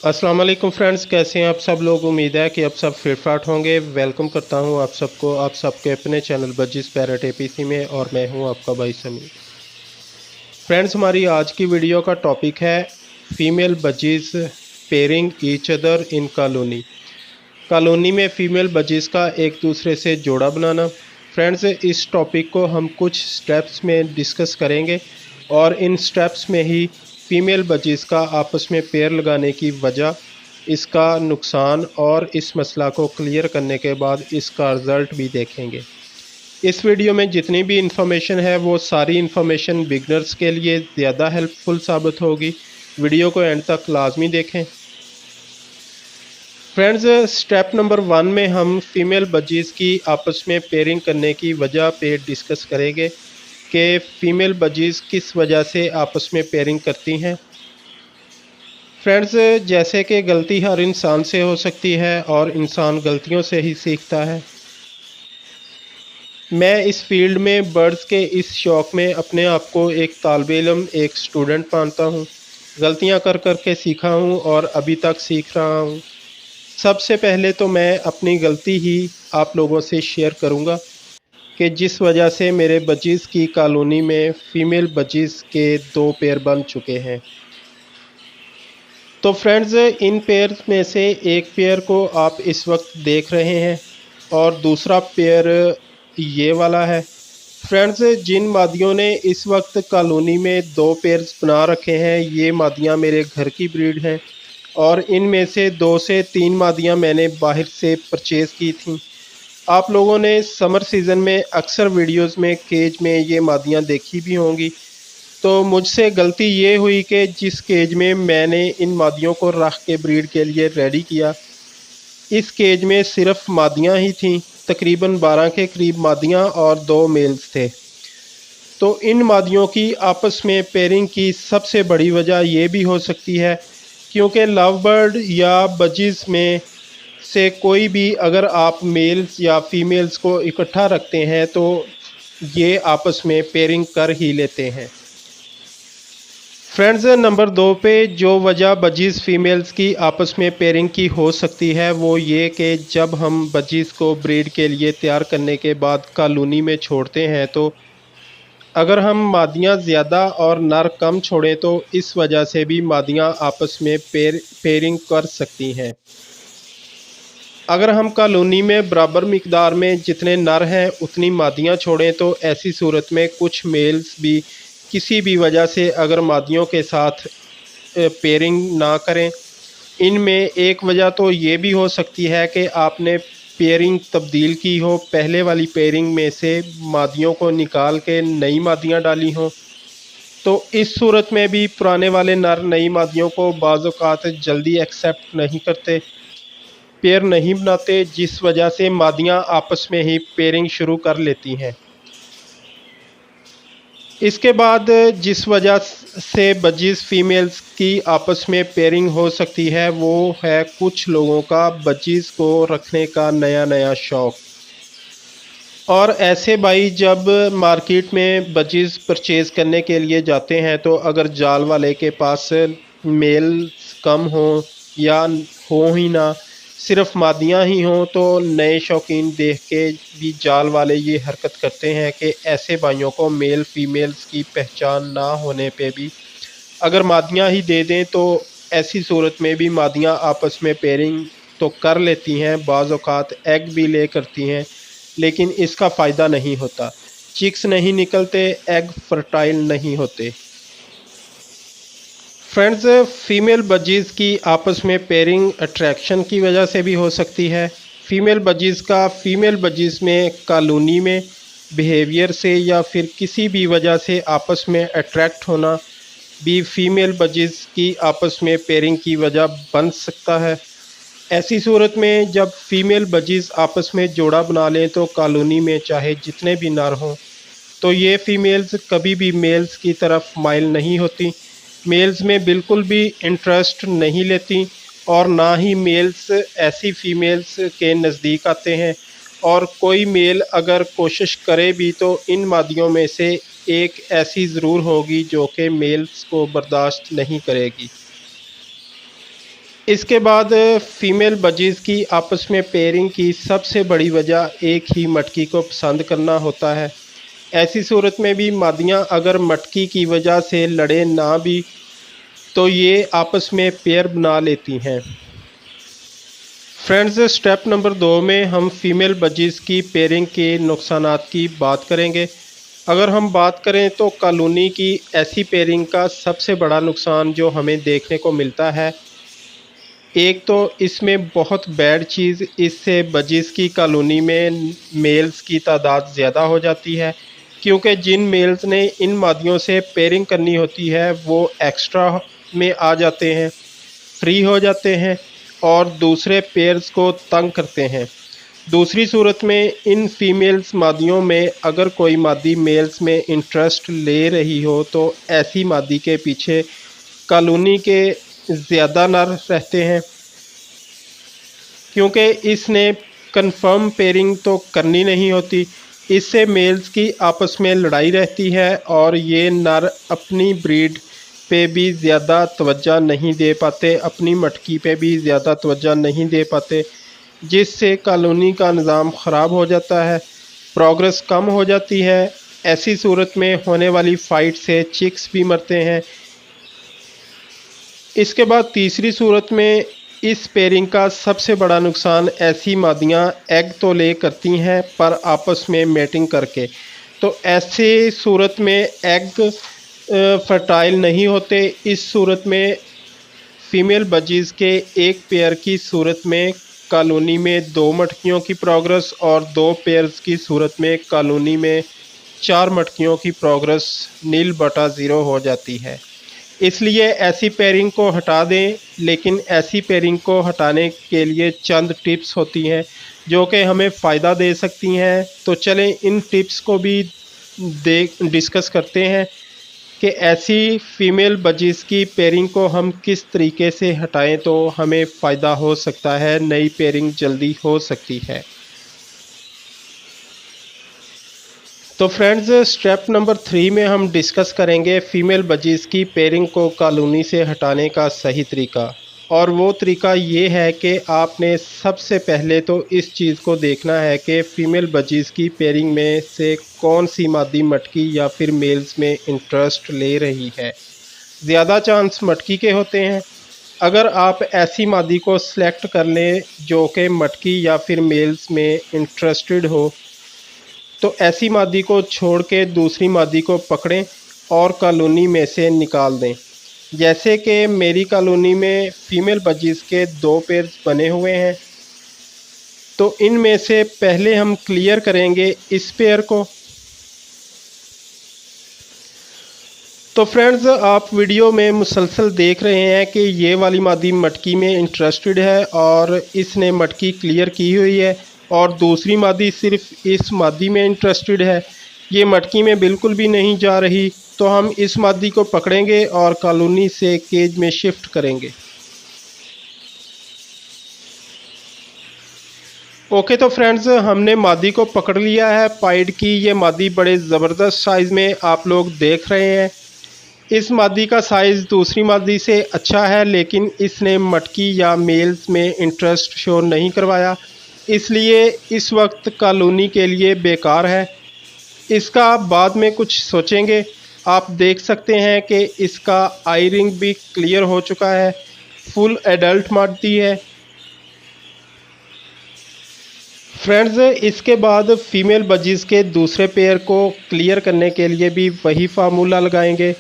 अस्सलाम वालेकुम फ्रेंड्स, कैसे हैं आप सब लोग। उम्मीद है कि आप सब फिट फाट होंगे। वेलकम करता हूं आप सबको आप सबके अपने चैनल बजीज पैरेट एपीसी में, और मैं हूं आपका भाई समी। फ्रेंड्स, हमारी आज की वीडियो का टॉपिक है female budgies pairing each other in colony. Colony में फीमेल बजीज का एक दूसरे से जोड़ा बनाना। फ्रेंड्स, इस टॉपिक को हम कुछ स्टेप्स में डिस्कस करेंगे और इन स्टेप्स में ही फीमेल बजीज का आपस में पेयर लगाने की वजह, इसका नुकसान और इस मसला को क्लियर करने के बाद इसका रिज़ल्ट भी देखेंगे। इस वीडियो में जितनी भी इंफॉर्मेशन है वो सारी इंफॉर्मेशन बिगनर्स के लिए ज़्यादा हेल्पफुल साबित होगी। वीडियो को एंड तक लाजमी देखें। फ्रेंड्स, स्टेप नंबर 1 में हम फीमेल बजीज की आपस में पेयरिंग करने की वजह पे डिस्कस करेंगे कि फ़ीमेल बजीज किस वजह से आपस में पेयरिंग करती हैं। फ्रेंड्स, जैसे कि गलती हर इंसान से हो सकती है और इंसान गलतियों से ही सीखता है। मैं इस फील्ड में बर्ड्स के इस शौक़ में अपने आप को एक तालिबे इल्म, एक स्टूडेंट मानता हूँ। गलतियाँ कर कर के सीखा हूँ और अभी तक सीख रहा हूँ। सबसे पहले तो मैं अपनी गलती ही आप लोगों से शेयर करूँगा कि जिस वजह से मेरे बजीज़ की कॉलोनी में फ़ीमेल बजीज़ के 2 पेयर बन चुके हैं। तो फ्रेंड्स, इन पेयर में से एक पेयर को आप इस वक्त देख रहे हैं और दूसरा पेयर ये वाला है। फ्रेंड्स, जिन मादियों ने इस वक्त कॉलोनी में 2 पेयर्स बना रखे हैं, ये मादियाँ मेरे घर की ब्रीड हैं और इनमें से 2 से 3 मादियाँ मैंने बाहर से परचेज़ की थी। आप लोगों ने समर सीज़न में अक्सर वीडियोस में केज में ये मादियाँ देखी भी होंगी। तो मुझसे गलती ये हुई कि जिस केज में मैंने इन मादियों को रख के ब्रीड के लिए रेडी किया, इस केज में सिर्फ मादियाँ ही थीं। तकरीबन 12 के करीब मादियाँ और 2 मेल्स थे। तो इन मादियों की आपस में पेयरिंग की सबसे बड़ी वजह ये भी हो सकती है क्योंकि लव बर्ड या बजीज़ में से कोई भी अगर आप मेल्स या फीमेल्स को इकट्ठा रखते हैं तो ये आपस में पेयरिंग कर ही लेते हैं। फ्रेंड्स, नंबर 2 पे जो वजह बजीज़ फ़ीमेल्स की आपस में पेयरिंग की हो सकती है वो ये कि जब हम बजीज़ को ब्रीड के लिए तैयार करने के बाद कॉलोनी में छोड़ते हैं तो अगर हम मादियाँ ज़्यादा और नर कम छोड़ें तो इस वजह से भी मादियाँ आपस में पेयरिंग कर सकती हैं। अगर हम कॉलोनी में बराबर मिकदार में जितने नर हैं उतनी मादियाँ छोड़ें तो ऐसी सूरत में कुछ मेल्स भी किसी भी वजह से अगर मादियों के साथ पेयरिंग ना करें। इनमें एक वजह तो ये भी हो सकती है कि आपने पेयरिंग तब्दील की हो, पहले वाली पेयरिंग में से मादियों को निकाल के नई मादियाँ डाली हों। तो इस सूरत में भी पुराने वाले नर नई मादियों को बाज़ औक़ात जल्दी एक्सेप्ट नहीं करते, पेयर नहीं बनाते, जिस वजह से मादियाँ आपस में ही पेयरिंग शुरू कर लेती हैं। इसके बाद जिस वजह से बजीज़ फ़ीमेल्स की आपस में पेयरिंग हो सकती है वो है कुछ लोगों का बजीज़ को रखने का नया नया शौक़। और ऐसे भाई जब मार्केट में बजीज़ परचेज़ करने के लिए जाते हैं तो अगर जाल वाले के पास मेल कम हों या हो ही ना, सिर्फ मादियाँ ही हों, तो नए शौकीन देख के भी जाल वाले ये हरकत करते हैं कि ऐसे भाइयों को मेल फीमेल्स की पहचान ना होने पे भी अगर मादियाँ ही दे दें तो ऐसी सूरत में भी मादियाँ आपस में पेयरिंग तो कर लेती हैं, बाज़ औक़ात एग भी ले करती हैं, लेकिन इसका फ़ायदा नहीं होता। चिक्स नहीं निकलते, एग फर्टाइल नहीं होते। फ्रेंड्स, फ़ीमेल बजीज़ की आपस में पेयरिंग अट्रैक्शन की वजह से भी हो सकती है। फ़ीमेल बजीज़ का फ़ीमेल बजीज़ में कॉलोनी में बिहेवियर से या फिर किसी भी वजह से आपस में अट्रैक्ट होना भी फ़ीमेल बजीज़ की आपस में पेयरिंग की वजह बन सकता है। ऐसी सूरत में जब फ़ीमेल बजीज़ आपस में जोड़ा बना लें तो कॉलोनी में चाहे जितने भी नर हों तो ये फ़ीमेल्स कभी भी मेल्स की तरफ माइल नहीं होती, मेल्स में बिल्कुल भी इंटरेस्ट नहीं लेती और ना ही मेल्स ऐसी फ़ीमेल्स के नज़दीक आते हैं। और कोई मेल अगर कोशिश करे भी तो इन मादियों में से एक ऐसी ज़रूर होगी जो कि मेल्स को बर्दाश्त नहीं करेगी। इसके बाद फीमेल बजीज़ की आपस में पेयरिंग की सबसे बड़ी वजह एक ही मटकी को पसंद करना होता है। ऐसी सूरत में भी मादियाँ अगर मटकी की वजह से लड़े ना भी तो ये आपस में पेयर बना लेती हैं। फ्रेंड्स, स्टेप नंबर 2 में हम फीमेल बजीज़ की पेयरिंग के नुकसानात की बात करेंगे। अगर हम बात करें तो कॉलोनी की ऐसी पेयरिंग का सबसे बड़ा नुकसान जो हमें देखने को मिलता है, एक तो इसमें बहुत बैड चीज़, इससे बजीज़ की कॉलोनी में मेल्स की तादाद ज़्यादा हो जाती है, क्योंकि जिन मेल्स ने इन मादियों से पेयरिंग करनी होती है वो एक्स्ट्रा में आ जाते हैं, फ्री हो जाते हैं और दूसरे पेयर्स को तंग करते हैं। दूसरी सूरत में इन फीमेल्स मादियों में अगर कोई मादी मेल्स में इंटरेस्ट ले रही हो तो ऐसी मादी के पीछे कॉलोनी के ज़्यादा नर रहते हैं, क्योंकि इसने कंफर्म पेयरिंग तो करनी नहीं होती। इससे मेल्स की आपस में लड़ाई रहती है और ये नर अपनी ब्रीड पे भी ज़्यादा तवज्जो नहीं दे पाते, अपनी मटकी पे भी ज़्यादा तवज्जो नहीं दे पाते, जिससे कॉलोनी का निज़ाम ख़राब हो जाता है, प्रोग्रेस कम हो जाती है। ऐसी सूरत में होने वाली फ़ाइट से चिक्स भी मरते हैं। इसके बाद तीसरी सूरत में इस पेयरिंग का सबसे बड़ा नुकसान, ऐसी मादियाँ एग तो ले करती हैं पर आपस में मेटिंग करके, तो ऐसे सूरत में एग फर्टाइल नहीं होते। इस सूरत में फ़ीमेल बजीज़ के एक पेयर की सूरत में कॉलोनी में 2 मटकियों की प्रोग्रेस और 2 पेयर्स की सूरत में कॉलोनी में 4 मटकियों की प्रोग्रेस 0/0 हो जाती है। इसलिए ऐसी पेयरिंग को हटा दें, लेकिन ऐसी पेयरिंग को हटाने के लिए चंद टिप्स होती हैं जो कि हमें फ़ायदा दे सकती हैं। तो चलें इन टिप्स को भी डिस्कस करते हैं कि ऐसी फ़ीमेल बजीज़ की पेयरिंग को हम किस तरीके से हटाएं तो हमें फ़ायदा हो सकता है, नई पेयरिंग जल्दी हो सकती है। तो फ्रेंड्स, स्टेप नंबर 3 में हम डिस्कस करेंगे फ़ीमेल बजीज़ की पेयरिंग को कॉलोनी से हटाने का सही तरीका। और वो तरीका ये है कि आपने सबसे पहले तो इस चीज़ को देखना है कि फ़ीमेल बजीज़ की पेयरिंग में से कौन सी मादी मटकी या फिर मेल्स में इंटरेस्ट ले रही है। ज़्यादा चांस मटकी के होते हैं। अगर आप ऐसी मादी को सिलेक्ट कर लें जो कि मटकी या फिर मेल्स में इंटरेस्टेड हो, तो ऐसी मादी को छोड़ के दूसरी मादी को पकड़ें और कॉलोनी में से निकाल दें। जैसे कि मेरी कॉलोनी में फ़ीमेल बजीज़ के 2 पेयर्स बने हुए हैं, तो इनमें से पहले हम क्लियर करेंगे इस पेयर को। तो फ्रेंड्स, आप वीडियो में मुसलसल देख रहे हैं कि ये वाली मादी मटकी में इंटरेस्टेड है और इसने मटकी क्लियर की हुई है, और दूसरी मादी सिर्फ इस मादी में इंटरेस्टेड है, ये मटकी में बिल्कुल भी नहीं जा रही। तो हम इस मादी को पकड़ेंगे और कॉलोनी से केज में शिफ्ट करेंगे। ओके, तो फ्रेंड्स, हमने मादी को पकड़ लिया है। पाइड की ये मादी बड़े ज़बरदस्त साइज़ में आप लोग देख रहे हैं। इस मादी का साइज़ दूसरी मादी से अच्छा है, लेकिन इसने मटकी या मेल्स में इंटरेस्ट शो नहीं करवाया, इसलिए इस वक्त कॉलोनी के लिए बेकार है। इसका बाद में कुछ सोचेंगे। आप देख सकते हैं कि इसका आई रिंग भी क्लियर हो चुका है, फुल एडल्ट मादी है। फ्रेंड्स, इसके बाद फ़ीमेल बजीज़ के दूसरे पेयर को क्लियर करने के लिए भी वही फार्मूला लगाएंगे।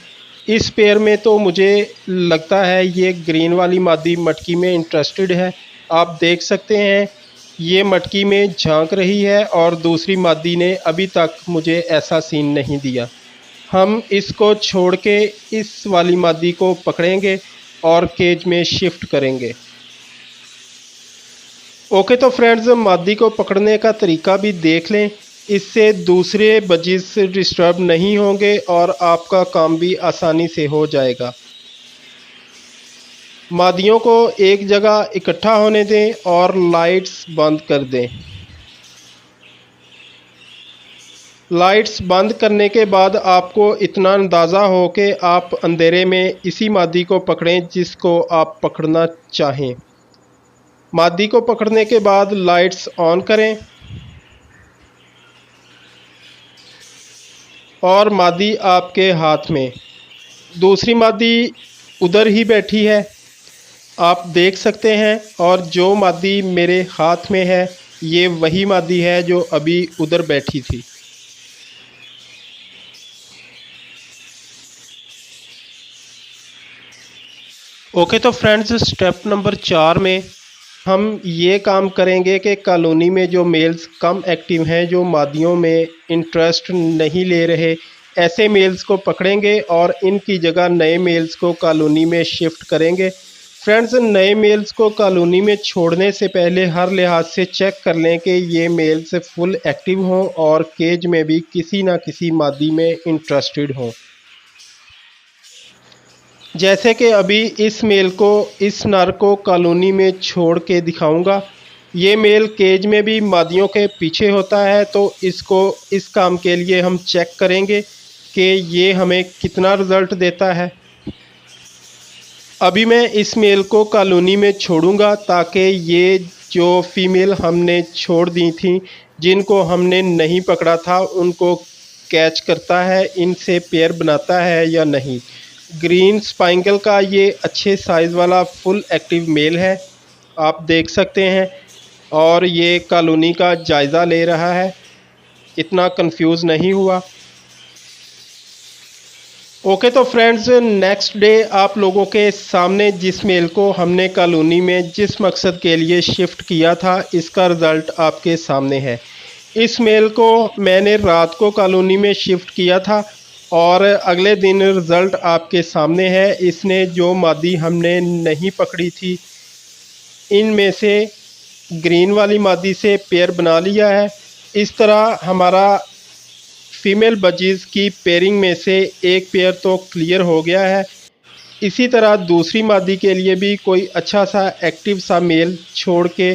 इस पेयर में तो मुझे लगता है ये ग्रीन वाली मादी मटकी में इंटरेस्टेड है। आप देख सकते हैं ये मटकी में झांक रही है और दूसरी मादी ने अभी तक मुझे ऐसा सीन नहीं दिया। हम इसको छोड़ के इस वाली मादी को पकड़ेंगे और केज में शिफ्ट करेंगे। ओके, तो फ्रेंड्स, मादी को पकड़ने का तरीका भी देख लें, इससे दूसरे बजीज़ डिस्टर्ब नहीं होंगे और आपका काम भी आसानी से हो जाएगा। मादियों को एक जगह इकट्ठा होने दें और लाइट्स बंद कर दें। लाइट्स बंद करने के बाद आपको इतना अंदाज़ा हो कि आप अंधेरे में इसी मादी को पकड़ें जिसको आप पकड़ना चाहें। मादी को पकड़ने के बाद लाइट्स ऑन करें और मादी आपके हाथ में। दूसरी मादी उधर ही बैठी है, आप देख सकते हैं। और जो मादी मेरे हाथ में है ये वही मादी है जो अभी उधर बैठी थी। ओके, तो फ्रेंड्स स्टेप नंबर 4 में हम ये काम करेंगे कि कॉलोनी में जो मेल्स कम एक्टिव हैं, जो मादियों में इंटरेस्ट नहीं ले रहे, ऐसे मेल्स को पकड़ेंगे और इनकी जगह नए मेल्स को कॉलोनी में शिफ्ट करेंगे। फ्रेंड्स, नए मेल्स को कॉलोनी में छोड़ने से पहले हर लिहाज से चेक कर लें कि ये मेल्स फुल एक्टिव हों और केज में भी किसी ना किसी मादी में इंटरेस्टेड हों। जैसे कि अभी इस मेल को, इस नर को कॉलोनी में छोड़ के दिखाऊंगा। ये मेल केज में भी मादियों के पीछे होता है, तो इसको इस काम के लिए हम चेक करेंगे कि ये हमें कितना रिज़ल्ट देता है। अभी मैं इस मेल को कॉलोनी में छोड़ूंगा ताकि ये जो फीमेल हमने छोड़ दी थी, जिनको हमने नहीं पकड़ा था, उनको कैच करता है, इनसे पेयर बनाता है या नहीं। ग्रीन स्पाइंगल का ये अच्छे साइज़ वाला फुल एक्टिव मेल है, आप देख सकते हैं। और ये कॉलोनी का जायज़ा ले रहा है, इतना कंफ्यूज नहीं हुआ। ओके, तो फ्रेंड्स नेक्स्ट डे आप लोगों के सामने जिस मेल को हमने कॉलोनी में जिस मकसद के लिए शिफ्ट किया था, इसका रिज़ल्ट आपके सामने है। इस मेल को मैंने रात को कॉलोनी में शिफ्ट किया था और अगले दिन रिज़ल्ट आपके सामने है। इसने जो मादी हमने नहीं पकड़ी थी, इनमें से ग्रीन वाली मादी से पेयर बना लिया है। इस तरह हमारा फीमेल बजीज़ की पेयरिंग में से एक पेयर तो क्लियर हो गया है। इसी तरह दूसरी मादी के लिए भी कोई अच्छा सा एक्टिव सा मेल छोड़ के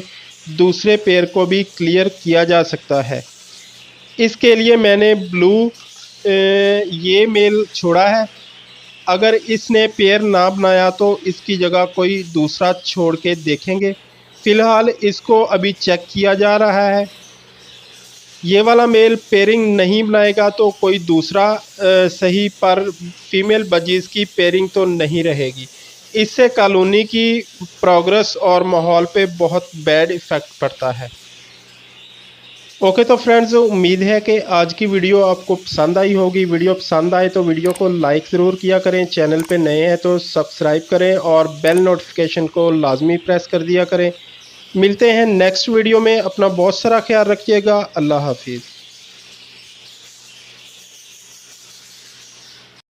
दूसरे पेयर को भी क्लियर किया जा सकता है। इसके लिए मैंने ब्लू ये मेल छोड़ा है। अगर इसने पेयर ना बनाया तो इसकी जगह कोई दूसरा छोड़ के देखेंगे। फ़िलहाल इसको अभी चेक किया जा रहा है। ये वाला मेल पेयरिंग नहीं बनाएगा तो कोई दूसरा सही, पर फीमेल बजीज़ की पेयरिंग तो नहीं रहेगी। इससे कॉलोनी की प्रोग्रेस और माहौल पे बहुत बैड इफ़ेक्ट पड़ता है। ओके, तो फ्रेंड्स उम्मीद है कि आज की वीडियो आपको पसंद आई होगी। वीडियो पसंद आए तो वीडियो को लाइक ज़रूर किया करें, चैनल पे नए हैं तो सब्सक्राइब करें और बेल नोटिफिकेशन को लाजमी प्रेस कर दिया करें। मिलते हैं नेक्स्ट वीडियो में। अपना बहुत सारा ख्याल रखिएगा। अल्लाह हाफिज़।